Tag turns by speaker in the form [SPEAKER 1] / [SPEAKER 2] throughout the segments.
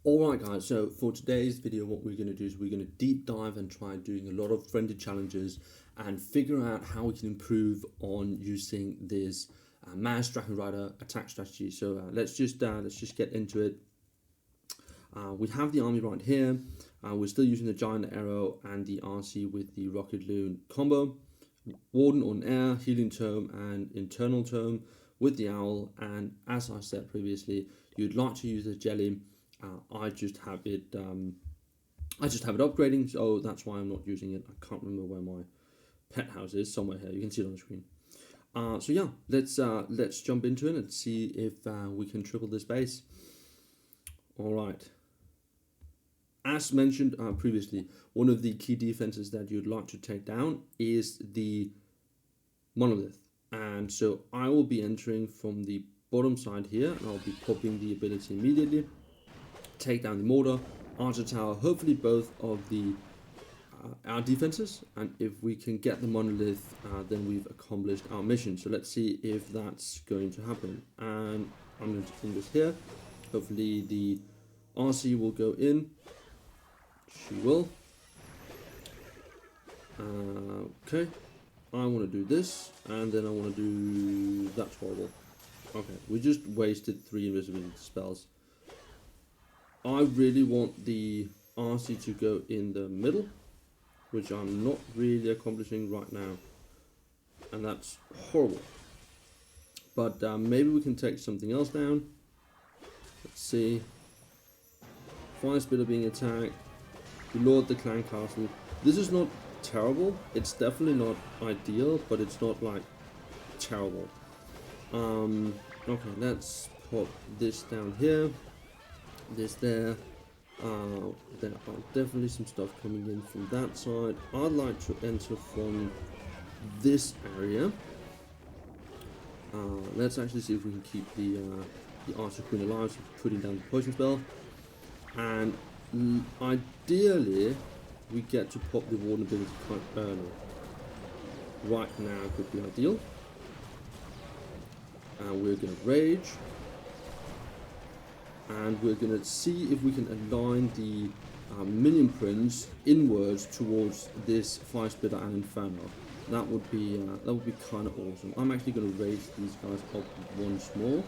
[SPEAKER 1] Alright guys, so for today's video what we're going to do is we're going to deep dive and try doing a lot of friendly challenges and figure out how we can improve on using this Maz Dragon Rider attack strategy. So let's just get into it. We have the army right here. We're still using the Giant Arrow and the RC with the Rocket Loon combo. Warden on air, Healing Tome and Internal Tome with the Owl, and as I said previously, you'd like to use the Jelly. I just have it upgrading, so that's why I'm not using it. I can't remember where my pet house is. Somewhere here, you can see it on the screen. So yeah, let's jump into it and see if we can triple this base. All right. As mentioned previously, one of the key defenses that you'd like to take down is the monolith, and so I will be entering from the bottom side here, and I'll be popping the ability immediately. Take down the mortar, archer tower, hopefully both of the our defenses, and if we can get the monolith, then we've accomplished our mission. So let's see if that's going to happen. And I'm going to put this here. Hopefully the RC will go in. She will. Okay, I want to do this, and then I want to do... That's horrible. Okay, we just wasted 3 invisibility spells. I really want the RC to go in the middle, which I'm not really accomplishing right now, and that's horrible. But maybe we can take something else down. Let's see. Fire Spitter being attacked. Lord the Clan Castle. This is not terrible. It's definitely not ideal, but it's not like terrible. Okay, let's put this down here. This there. There are definitely some stuff coming in from that side. I'd like to enter from this area. Let's actually see if we can keep the Archer Queen alive, so putting down the poison spell. And ideally, we get to pop the Warden ability quite early. Right now could be ideal. And we're going to Rage. And we're going to see if we can align the minion prints inwards towards this Fire Spitter and Inferno. That would be kind of awesome. I'm actually going to raise these guys up once more,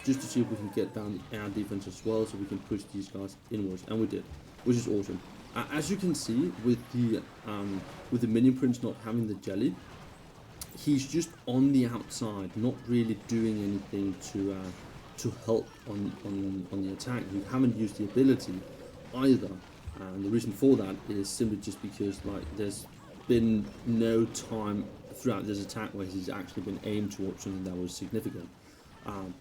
[SPEAKER 1] just to see if we can get down the air defense as well, so we can push these guys inwards, and we did, which is awesome. As you can see, with the minion prince not having the jelly, he's just on the outside, not really doing anything to help on the attack. We haven't used the ability either, and the reason for that is simply just because there's been no time throughout this attack where he's actually been aimed towards something that was significant.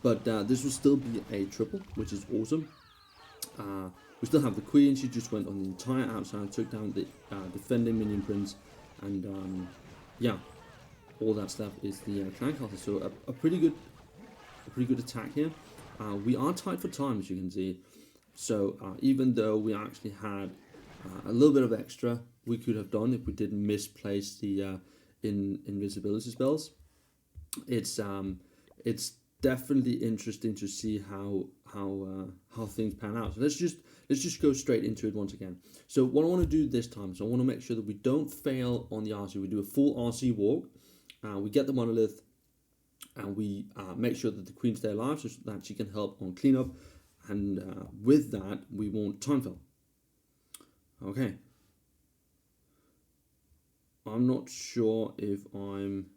[SPEAKER 1] But this will still be a triple, which is awesome. We still have the queen. She just went on the entire outside, took down the defending minion prince, and yeah, all that stuff is the clan castle. So a pretty good attack here. We are tight for time, as you can see. So even though we actually had a little bit of extra we could have done if we didn't misplace the invisibility spells, it's definitely interesting to see how things pan out. So let's just go straight into it once again. So what I want to do this time is I want to make sure that we don't fail on the RC. We do a full RC walk. We get the monolith. And we make sure that the queen stay alive so that she can help on cleanup. And with that, we want Timefell. Okay. I'm not sure if I'm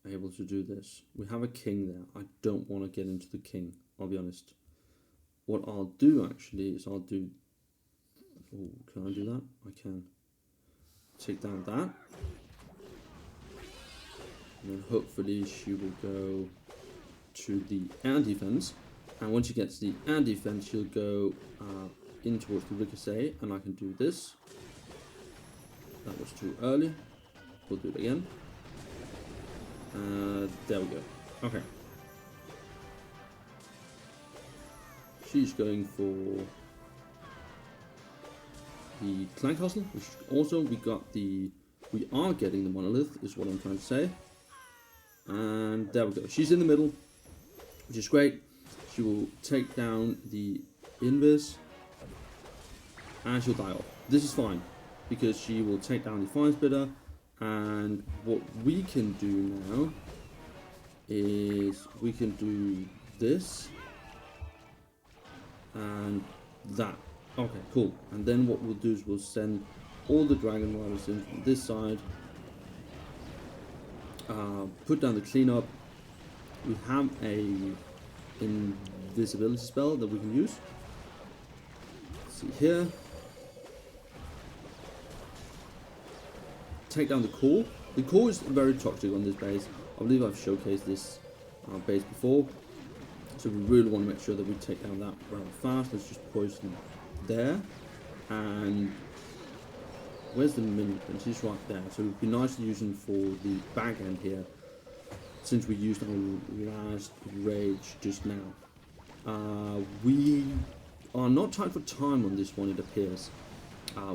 [SPEAKER 1] able to do this. We have a king there. I don't want to get into the king, I'll be honest. What I'll do actually is I'll do... Oh, can I do that? I can. Take down that. And then hopefully she will go to the air defense, and once she gets the air defense, she'll go in towards the ricochet, and I can do this. That was too early. We'll do it again. There we go. Okay. She's going for the clan castle, which also we are getting the monolith, is what I'm trying to say. And there we go. She's in the middle, which is great. she will take down the invis, and she'll die off. This is fine, because she will take down the fire spitter, and what we can do now is we can do this and that. Okay, cool. And then what we'll do is we'll send all the dragon riders in from this side, put down the cleanup. We have a invisibility spell that we can use. Let's see here. Take down the core. The core is very toxic on this base. I believe I've showcased this base before. So we really want to make sure that we take down that rather fast. Let's just poison there. And where's the minion prince? He's right there. So it would be nice to use him for the back end here, since we used our last rage just now. We are not tight for time on this one, it appears.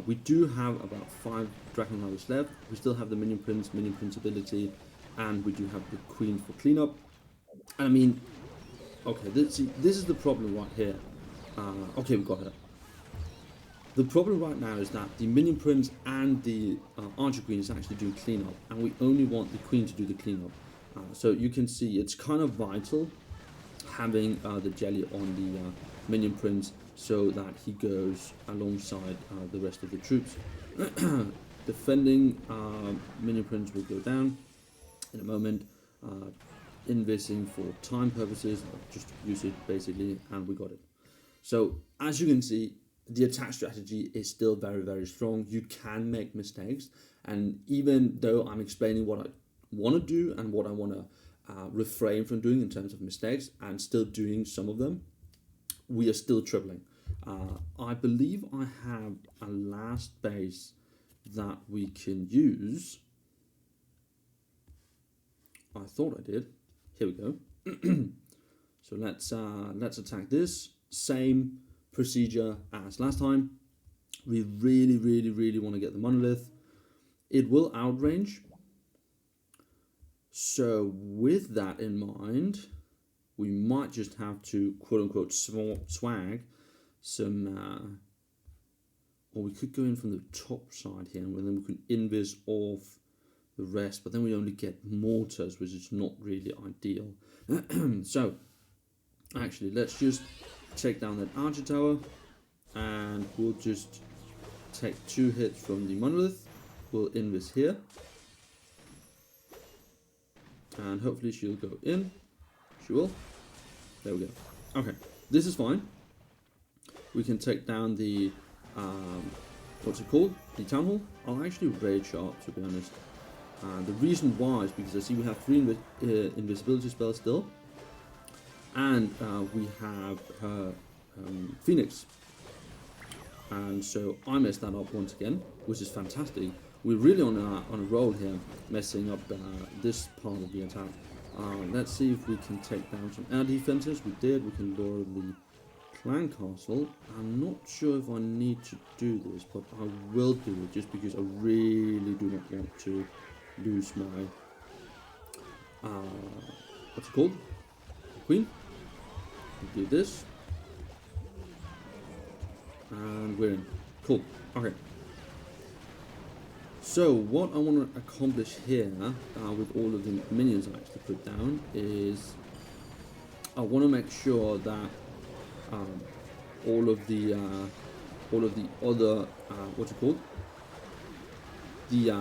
[SPEAKER 1] We do have about 5 Dragon Riders left. We still have the Minion Prince ability, and we do have the Queen for cleanup. And I mean, okay, this is the problem right here. Okay, we got her. The problem right now is that the Minion Prince and the Archer Queen is actually doing cleanup, and we only want the Queen to do the cleanup. So you can see it's kind of vital having the jelly on the Minion Prince, so that he goes alongside the rest of the troops. Defending Minion Prince will go down in a moment. Invising for time purposes, just use it basically, and we got it. So as you can see, the attack strategy is still very, very strong. You can make mistakes, and even though I'm explaining what I want to do and what I want to refrain from doing in terms of mistakes, and still doing some of them, we are still tripling. I believe I have a last base that we can use. I thought I did. Here we go. So let's attack this. Same procedure as last time. We really, really, really want to get the monolith. It will outrange. So with that in mind, we might just have to quote unquote swag some, or we could go in from the top side here, and then we can invis off the rest, but then we only get mortars, which is not really ideal. So actually, let's just take down that archer tower, and we'll just take 2 hits from the monolith. We'll invis here, and hopefully she'll go in. She will. There we go. Okay, this is fine. We can take down the what's it called? The town hall. I'll actually raid sharp, to be honest. The reason why is because I see we have 3 invisibility spells still, and we have her Phoenix, and so I messed that up once again, which is fantastic. We're really on a roll here, messing up this part of the attack. Let's see if we can take down some air defenses. We did. We can lower the clan castle. I'm not sure if I need to do this, but I will do it just because I really do not want to lose my what's it called? Queen. We do this, and we're in. Cool. Okay. So what I want to accomplish here with all of the minions I actually put down is I want to make sure that all of the other what's it called? The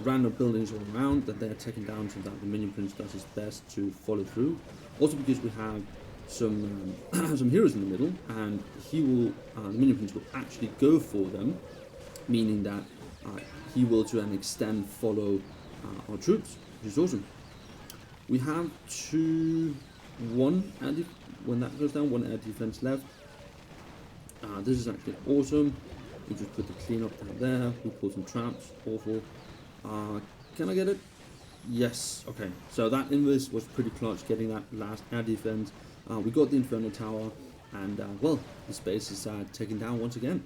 [SPEAKER 1] random buildings all around, that they are taken down, so that the Minion Prince does his best to follow through. Also because we have some some heroes in the middle, and he will the Minion Prince will actually go for them, meaning that he will to an extent follow our troops, which is awesome. We have 1 when that goes down, 1 air defense left. This is actually awesome. We just put the cleanup down there. We pull some traps. Awful. Can I get it? Yes. Okay. So that invis was pretty clutch, getting that last air defense. We got the Infernal Tower, and well, the space is taken down once again.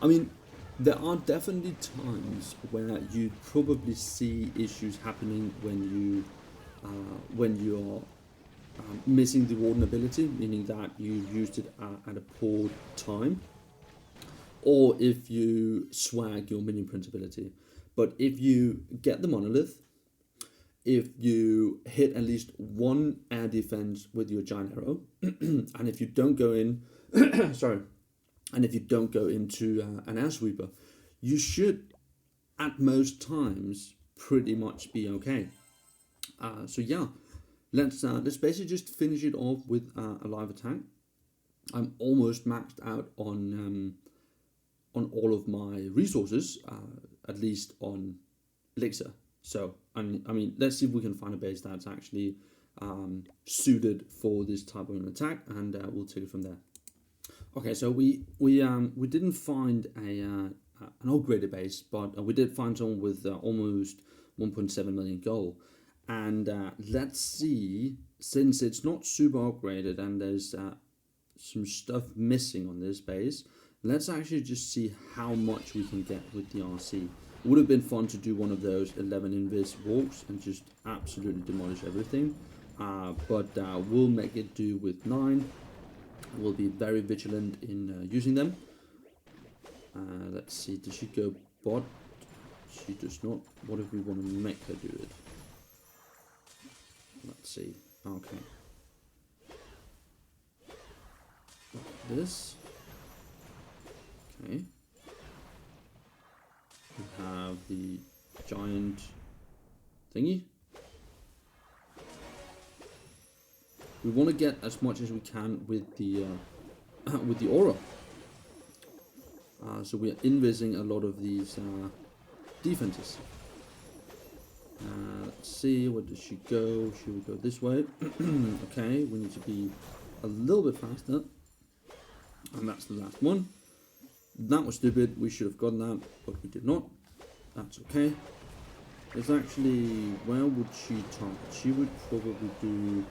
[SPEAKER 1] I mean, there are definitely times where you probably see issues happening when you're missing the Warden ability, meaning that you used it at a poor time, or if you swag your Minion Prince ability. But if you get the Monolith, if you hit at least one air defense with your Giant Arrow, and if you don't go in, sorry, and if you don't go into an Air Sweeper, you should, at most times, pretty much be okay. So yeah, let's basically just finish it off with a live attack. I'm almost maxed out on all of my resources, at least on Elixir. So I mean, let's see if we can find a base that's actually suited for this type of an attack, and we'll take it from there. Okay, so we didn't find an upgraded base, but we did find someone with almost 1.7 million gold. And let's see, since it's not super upgraded and there's some stuff missing on this base, let's actually just see how much we can get with the RC. It would have been fun to do one of those 11 invis walks and just absolutely demolish everything, but we'll make it do with 9. We'll be very vigilant in using them. Let's see, does she go bot? She does not. What if we want to make her do it? Let's see. Okay. Like this. Okay. We have the giant thingy. We want to get as much as we can with the with the aura. So we are invising a lot of these defenses. Let's see, where does she go? She will go this way. Okay, we need to be a little bit faster. And that's the last one. That was stupid. We should have gotten that, but we did not. That's okay. It's actually, where would she target? She would probably do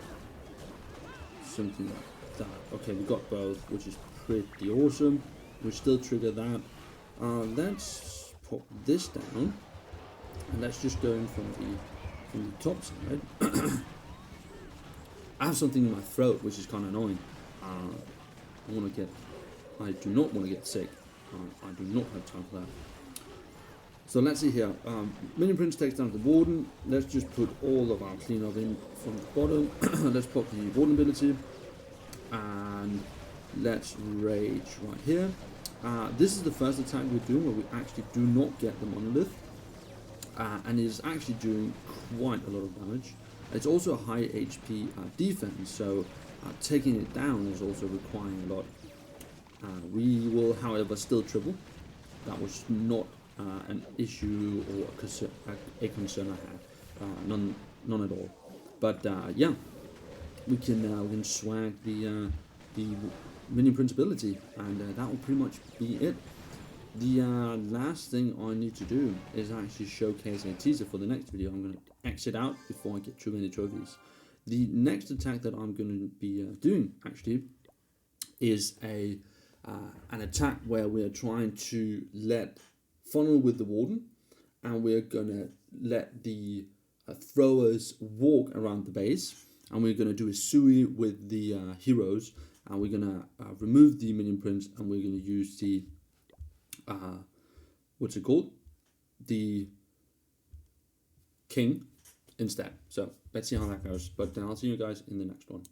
[SPEAKER 1] something like that. Okay, we got both, which is pretty awesome. We still trigger that. Let's pop this down, and let's just go in from the top side. I have something in my throat, which is kind of annoying. I do not want to get sick. I do not have time for that. So let's see here. Minion Prince takes down the Warden. Let's just put all of our cleanup in from the bottom. Let's pop the Warden ability, and let's rage right here. This is the first attack we're doing where we actually do not get the Monolith, and it is actually doing quite a lot of damage. It's also a high HP defense, so taking it down is also requiring a lot. We will, however, still triple. That was not an issue or a concern I had, none at all. But yeah, we can swag the Minion Prince ability, and that will pretty much be it. The last thing I need to do is actually showcase a teaser for the next video. I'm going to exit out before I get too many trophies. The next attack that I'm going to be doing actually is an attack where we are trying to let funnel with the Warden, and we're going to let the throwers walk around the base, and we're going to do a Sui with the heroes, and we're going to remove the Minion Prince, and we're going to use the what's it called? The King instead. So let's see how that goes. But I'll see you guys in the next one.